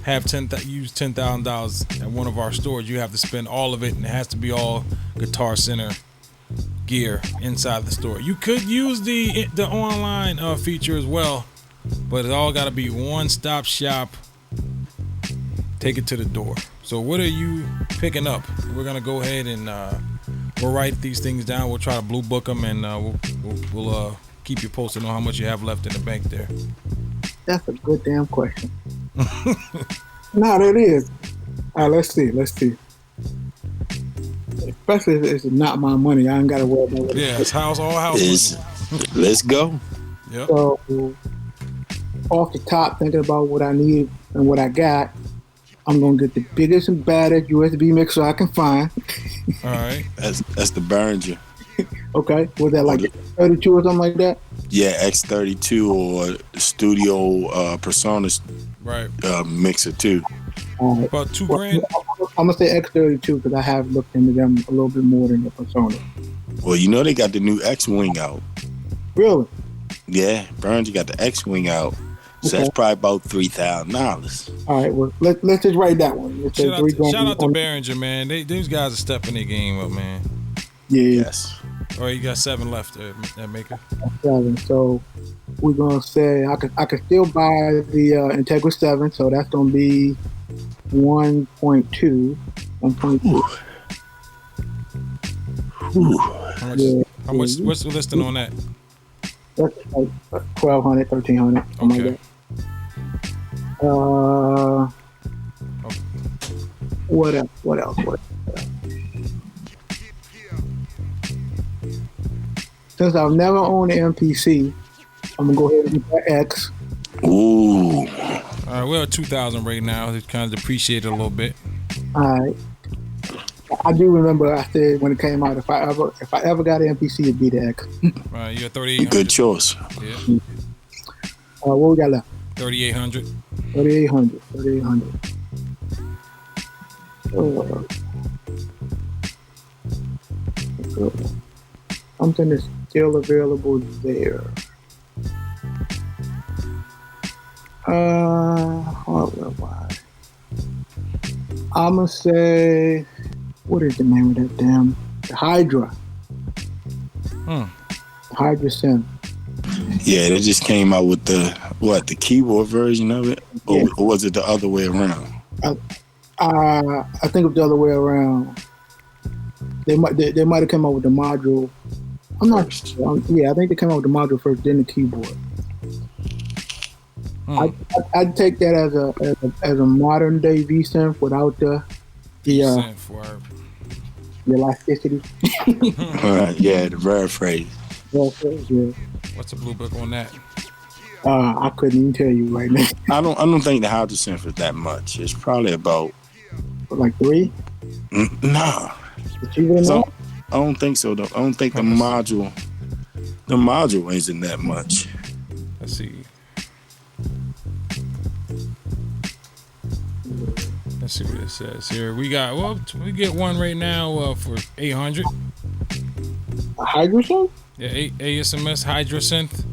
have use $10,000 at one of our stores, you have to spend all of it, and it has to be all Guitar Center gear inside the store. You could use the online feature as well, but it all got to be one-stop shop. Take it to the door. So what are you picking up? We're gonna go ahead and we'll write these things down. We'll try to blue book them, and we'll keep you posted on how much you have left in the bank there. That's a good damn question. No, that is. All right, let's see. Especially if it's not my money, I ain't got to worry about it. Yeah, it's all house money. Let's go. Yep. So, off the top, thinking about what I need and what I got, I'm gonna get the biggest and baddest USB mixer I can find. All right. That's the Behringer. Okay. Was that like 32 or something like that? Yeah, X32 or Studio Persona mixer too. About $2,000. I'm gonna say X32 because I have looked into them a little bit more than the Persona. Well, you know they got the new X-Wing out. Really? Yeah, Behringer got the X-Wing out. So that's probably about $3,000. All right, well, let's just write that one. Shout out to Behringer, man. These guys are stepping their game up, man. Yeah. Yes. All right, you got 7 left there, NETM8KR. 7. So we're gonna say I could still buy the Integra 7, so that's gonna be 1.2. 1.2. How much? What's the listing on that? That's like 1,200, 1,300, something like that. What else? Since I've never owned an MPC, I'm gonna go ahead and get that X. Ooh. All right, we're at 2,000 right now. It's kind of depreciated a little bit. All right. I do remember I said when it came out, if I ever got an MPC, it'd be the X. Right, you're 3,800. Good choice. Yeah. What we got left? 3,800. 3,800. Something is still available there. I'm gonna say, what is the name of that damn? The Hydra. Hydrosynth. Yeah, they just came out with the keyboard version of it, or was it the other way around? I think it's the other way around. They might have come out with the module. I'm not sure. Yeah, I think they came out with the module first, then the keyboard. I'd take that as a modern day V-Synth without the elasticity. Yeah, the rare phrase. Yeah. What's the blue book on that? I couldn't even tell you right now. I don't think the hydrosynth is that much. It's probably about like 3. Nah. So, I don't think so though. I don't think the module isn't that much. Let's see. Let's see what it says here. We get one right now for $800. A Hydrosynth? Yeah, ASMS Hydrosynth,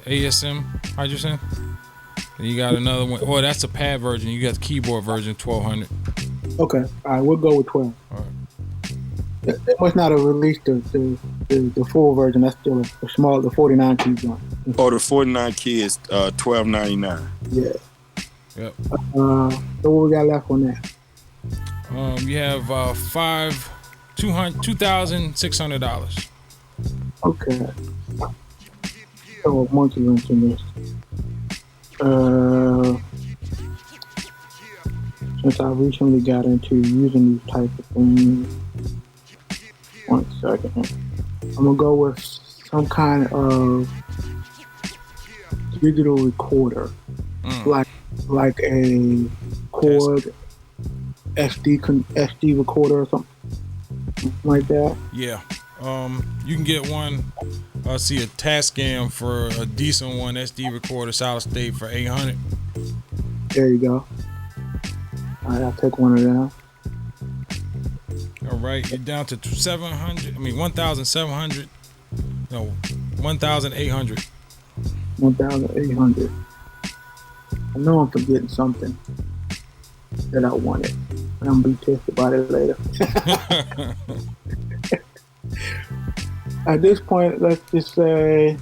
ASM Hydrosynth. And you got another one. Oh, that's a pad version. You got the keyboard version, $1,200. Okay, all right, we'll go with 12. All right. They must not have released the full version. That's still a small, the 49 key one. Oh, the 49 key is $12.99. Yeah. Yep. So what we got left on that? You have $2,600. Okay. So a monkey wrench in this. Since I recently got into using these type of things, 1 second. I'm gonna go with some kind of digital recorder, like a Cord SD recorder or something like that. Yeah. You can get one. I see a Tascam for a decent one, SD recorder, solid state for $800. There you go. All right, I'll take one of them. All right, you're down to 1,700. No, 1,800. 1,800. I know I'm forgetting something that I wanted. I'm gonna be pissed about it later. At this point, let's just say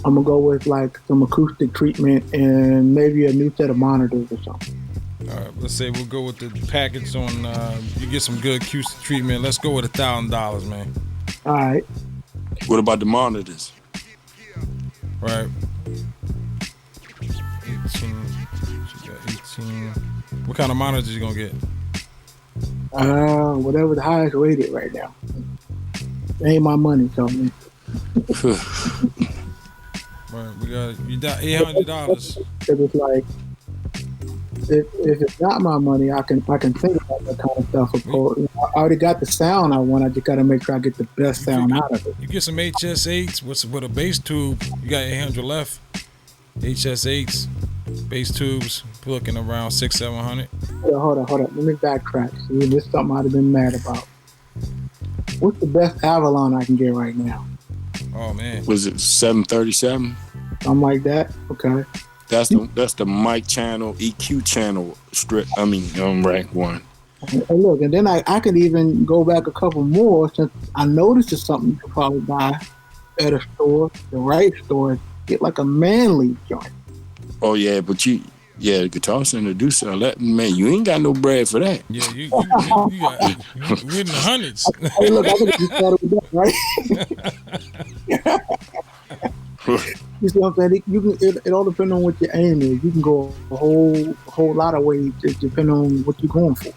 I'm gonna go with like some acoustic treatment and maybe a new set of monitors or something. All right, let's say we'll go with the package on. You get some good acoustic treatment. Let's go with $1,000, man. All right. What about the monitors? Right. 18. She got 18. What kind of monitors you gonna get? Whatever the highest rated right now. It ain't my money, so man. Right, you got $800. It was like, if it's not my money, I can think about that kind of stuff. Of course, I already got the sound I want. I just got to make sure I get the best sound out of it. You get some HS8s with a bass tube. You got 800 left. HS8s, bass tubes, looking around $600-700. Hold on. Let me backtrack. See, this is something I'd have been mad about. What's the best Avalon I can get right now? Oh man, was it 737? Something like that. Okay. That's the mic channel, EQ channel strip. Rank 1. Hey, look, and then I could even go back a couple more since I noticed it's something you could probably buy at a store, the right store. Get like a manly joint. Oh yeah, but the Guitar Center do sell that. Man, you ain't got no bread for that. Yeah, you got we're in the hundreds. Hey, look, I could have just started with that, right? You see what I'm saying? It all depends on what your aim is. You can go a whole lot of ways, just depending on what you're going for.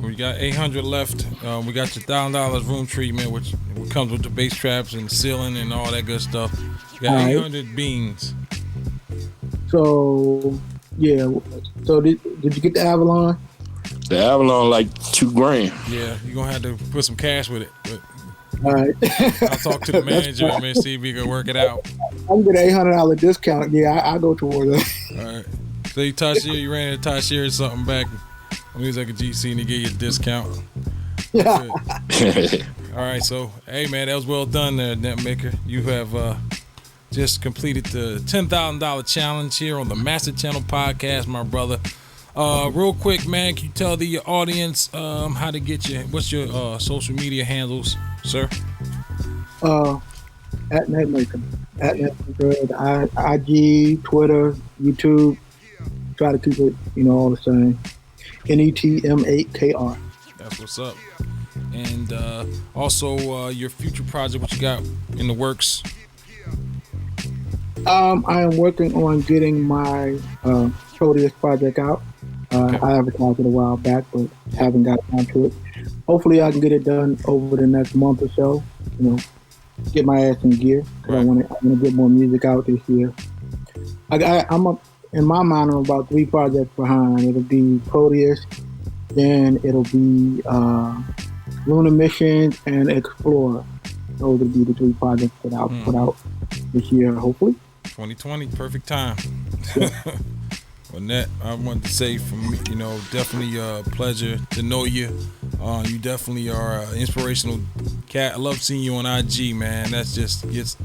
We got 800 left. We got your $1,000 room treatment, which comes with the bass traps and ceiling and all that good stuff. We got 800 beans. So yeah. So did you get the Avalon? The Avalon like $2,000. Yeah, you're gonna have to put some cash with it. But all right. I'll talk to the manager and see if we can work it out. I'm gonna get an $800 discount. Yeah, I'll go towards it. All right. So you ran into Tashier or something back. I mean, it's like a GC and they give you a discount. Yeah. All right. So, hey, man, that was well done there, NETM8KR. You have just completed the $10,000 challenge here on the Master Channel Podcast, my brother. Real quick, man, can you tell the audience how to get you? What's your social media handles, sir? At NetMaker. At NetMaker, IG, Twitter, YouTube. Try to keep it, all the same. NETM8KR. That's what's up. And also your future project, what you got in the works? I am working on getting my Proteus project out. Okay. I advertised it a while back, but haven't got down to it. Hopefully, I can get it done over the next month or so. Get my ass in gear. Right. I want to get more music out this year. In my mind, I'm about 3 projects behind. It'll be Proteus, then it'll be Lunar Missions and Explorer. Those will be the 3 projects that I'll put out this year, hopefully. 2020, perfect time. Well, Net, I wanted to say from me, definitely a pleasure to know you. You definitely are an inspirational cat. I love seeing you on IG, man. That's just gets,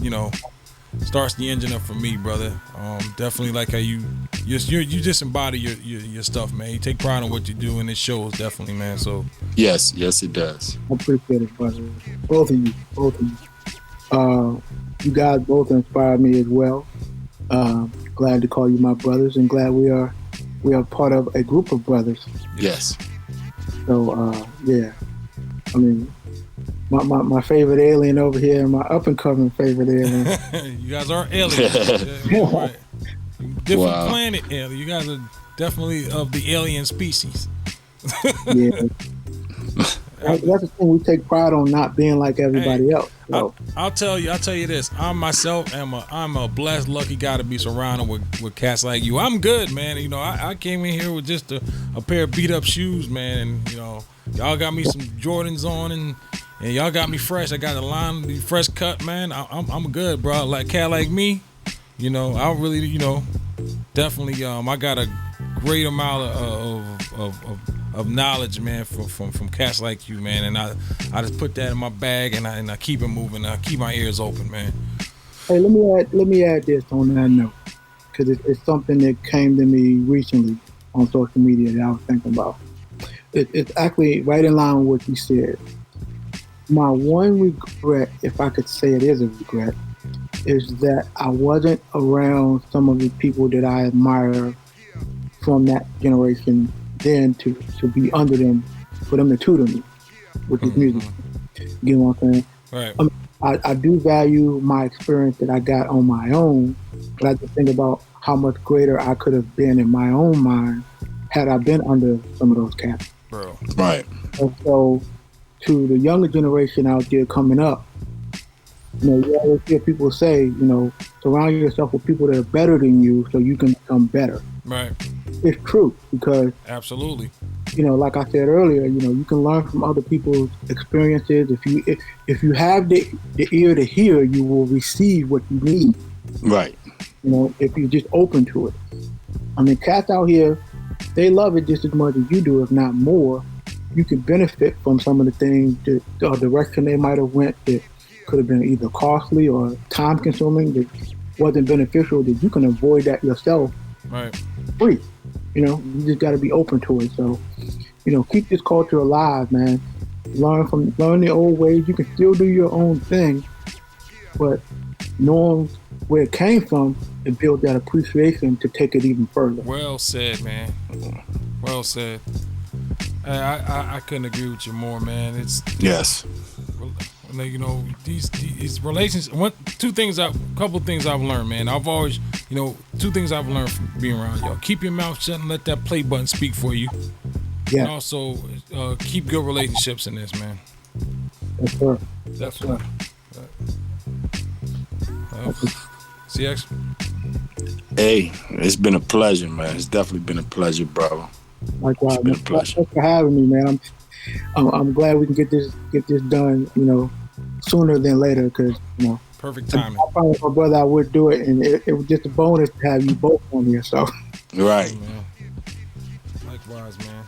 starts the engine up for me, brother. Definitely like how you just embody your stuff, man. You take pride in what you do, and it shows definitely, man. So Yes, it does. I appreciate it, brother. Both of you. You guys both inspired me as well. Glad to call you my brothers, and glad we are part of a group of brothers. Yes. So yeah, I mean, my favorite alien over here, and my up and coming favorite alien. You guys are aliens. Yeah, right. Different Wow. planet alien. You guys are definitely of the alien species. Yeah. That's the thing. We take pride on not being like everybody else. So. I'll tell you this. I myself I'm a blessed, lucky guy to be surrounded with cats like you. I'm good, man. I came in here with just a pair of beat up shoes, man, and y'all got me some Jordans on, and y'all got me fresh. I got the line, the fresh cut, man. I'm good, bro. Like cat like me, I really, definitely. I got a great amount of knowledge, man, from cats like you, man, and I just put that in my bag, and I keep it moving. I keep my ears open, man. Hey, let me add this on that note, because it's something that came to me recently on social media that I was thinking about. It's actually right in line with what you said. My one regret, if I could say it is a regret, is that I wasn't around some of the people that I admire from that generation then to be under them, for them to tutor me, which is music. You know what I'm saying? Right. I do value my experience that I got on my own, but I just think about how much greater I could have been in my own mind had I been under some of those cats. Bro. Right. And so, to the younger generation out there coming up, you always hear people say, surround yourself with people that are better than you so you can become better. Right. It's true, because Absolutely. like I said earlier, you can learn from other people's experiences. If you have the ear to hear, you will receive what you need. Right. If you're just open to it. I mean, cats out here, they love it just as much as you do, if not more. You can benefit from some of the things, the direction they might have went that could have been either costly or time consuming, that wasn't beneficial, that you can avoid that yourself. Right. Free. You just got to be open to it. So, keep this culture alive, man. Learn the old ways. You can still do your own thing, but knowing where it came from and build that appreciation to take it even further. Well said, man. Well said. I couldn't agree with you more, man. It's Yes. These relationships. Couple things I've learned, man. I've always, 2 things I've learned from being around y'all. Keep your mouth shut and let that play button speak for you. Yeah. And also, keep good relationships in this, man. Yes, sir. Definitely. CX. Hey, it's been a pleasure, man. It's definitely been a pleasure, brother. Likewise. It's been a pleasure. Thanks for having me, man. I'm glad we can get this done, sooner than later, because Perfect timing. I promised my brother I would do it, and it was just a bonus to have you both on here. So. Right. Man. Likewise, man.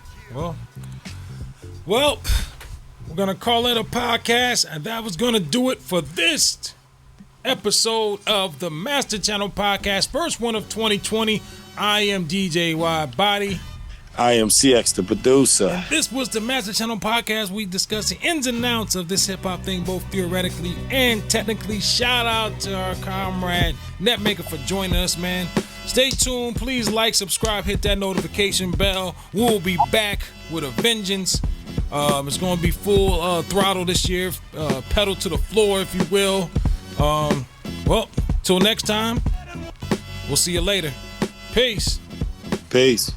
Well, we're gonna call it a podcast, and that was gonna do it for this episode of the Master Channel Podcast, first one of 2020. I am DJ Y Body. I am CX, the producer. And this was the Master Channel Podcast. We discuss the ins and outs of this hip-hop thing, both theoretically and technically. Shout out to our comrade Netmaker for joining us, man. Stay tuned. Please like, subscribe, hit that notification bell. We'll be back with a vengeance. It's going to be full throttle this year, pedal to the floor, if you will. Well, till next time, we'll see you later. Peace. Peace.